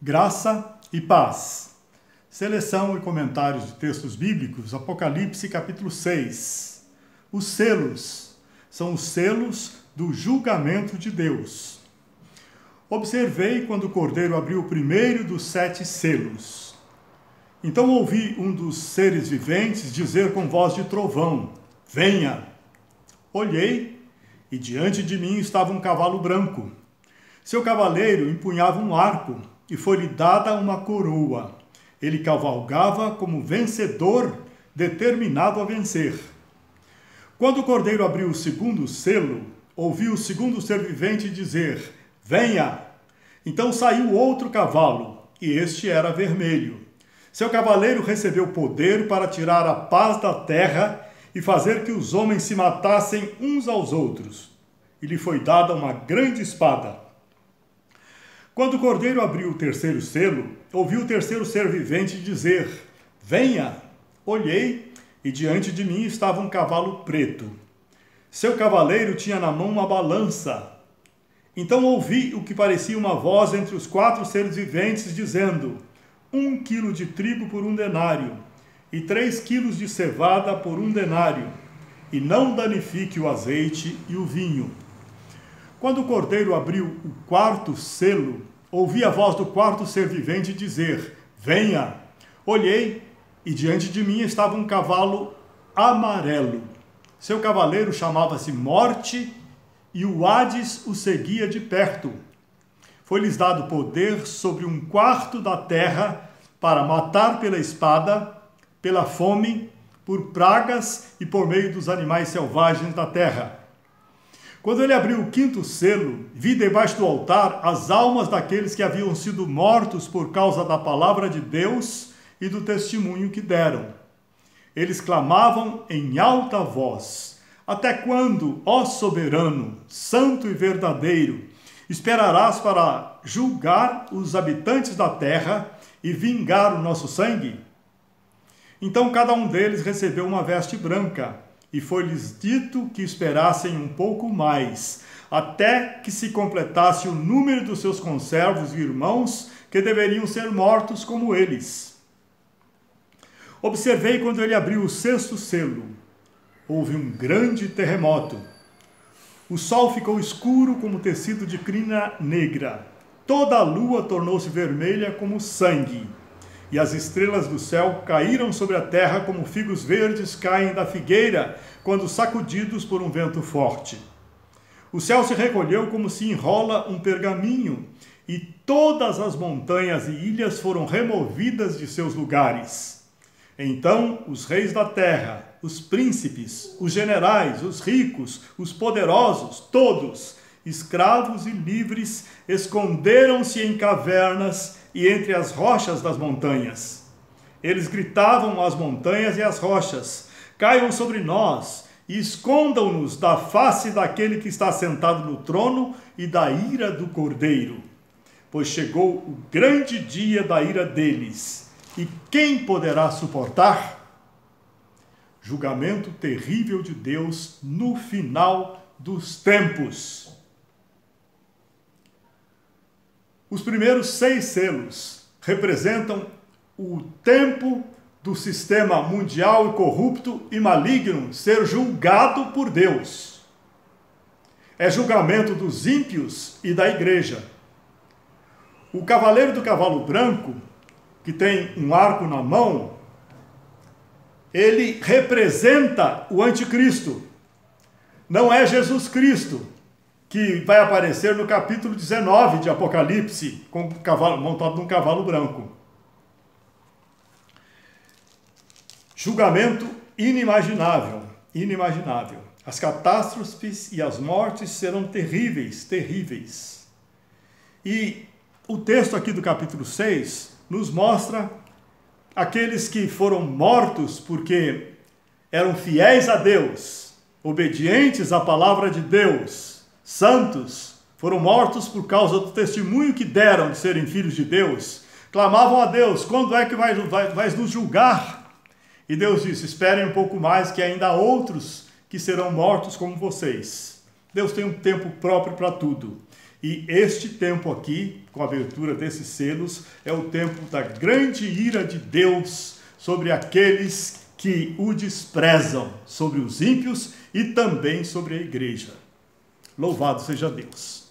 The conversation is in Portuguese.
Graça e paz. Seleção e comentários de textos bíblicos, Apocalipse capítulo 6. Os selos são os selos do julgamento de Deus. Observei quando o Cordeiro abriu o primeiro dos 7 selos. Então ouvi um dos seres viventes dizer com voz de trovão: venha! Olhei e diante de mim estava um cavalo branco. Seu cavaleiro empunhava um arco e foi-lhe dada uma coroa. Ele cavalgava como vencedor, determinado a vencer. Quando o Cordeiro abriu o segundo selo, ouvi o segundo ser vivente dizer: venha! Então saiu outro cavalo, e este era vermelho. Seu cavaleiro recebeu poder para tirar a paz da terra e fazer que os homens se matassem uns aos outros. E lhe foi dada uma grande espada. Quando o Cordeiro abriu o terceiro selo, ouvi o terceiro ser vivente dizer: venha! Olhei, e diante de mim estava um cavalo preto. Seu cavaleiro tinha na mão uma balança. Então ouvi o que parecia uma voz entre os 4 seres viventes, dizendo: 1 quilo de trigo por 1 denário, e 3 quilos de cevada por 1 denário, e não danifique o azeite e o vinho. Quando o Cordeiro abriu o 4º selo, ouvi a voz do 4º ser vivente dizer: venha! Olhei, e diante de mim estava um cavalo amarelo. Seu cavaleiro chamava-se Morte, e o Hades o seguia de perto. Foi-lhes dado poder sobre 1/4 da terra para matar pela espada, pela fome, por pragas e por meio dos animais selvagens da terra. Quando ele abriu o 5º selo, vi debaixo do altar as almas daqueles que haviam sido mortos por causa da palavra de Deus e do testemunho que deram. Eles clamavam em alta voz: até quando, ó soberano, santo e verdadeiro, esperarás para julgar os habitantes da terra e vingar o nosso sangue? Então cada um deles recebeu uma veste branca, e foi-lhes dito que esperassem um pouco mais, até que se completasse o número dos seus conservos e irmãos, que deveriam ser mortos como eles. Observei quando ele abriu o 6º selo. Houve um grande terremoto. O sol ficou escuro como tecido de crina negra. Toda a lua tornou-se vermelha como sangue. E as estrelas do céu caíram sobre a terra como figos verdes caem da figueira quando sacudidos por um vento forte. O céu se recolheu como se enrola um pergaminho, e todas as montanhas e ilhas foram removidas de seus lugares. Então os reis da terra, os príncipes, os generais, os ricos, os poderosos, todos, escravos e livres, esconderam-se em cavernas e entre as rochas das montanhas. Eles gritavam às montanhas e às rochas: caiam sobre nós e escondam-nos da face daquele que está sentado no trono e da ira do Cordeiro. Pois chegou o grande dia da ira deles, e quem poderá suportar? Julgamento terrível de Deus no final dos tempos. Os primeiros 6 selos representam o tempo do sistema mundial e corrupto e maligno ser julgado por Deus. É julgamento dos ímpios e da igreja. O cavaleiro do cavalo branco, que tem um arco na mão, ele representa o anticristo. Não é Jesus Cristo, que vai aparecer no capítulo 19 de Apocalipse, com um cavalo, montado num cavalo branco. Julgamento inimaginável, inimaginável. As catástrofes e as mortes serão terríveis, terríveis. E o texto aqui do capítulo 6 nos mostra aqueles que foram mortos porque eram fiéis a Deus, obedientes à palavra de Deus, santos, foram mortos por causa do testemunho que deram de serem filhos de Deus, clamavam a Deus: quando é que vais nos julgar? E Deus disse: esperem um pouco mais, que ainda há outros que serão mortos como vocês. Deus tem um tempo próprio para tudo. E este tempo aqui, com a abertura desses selos, é o tempo da grande ira de Deus sobre aqueles que o desprezam, sobre os ímpios e também sobre a igreja. Louvado seja Deus!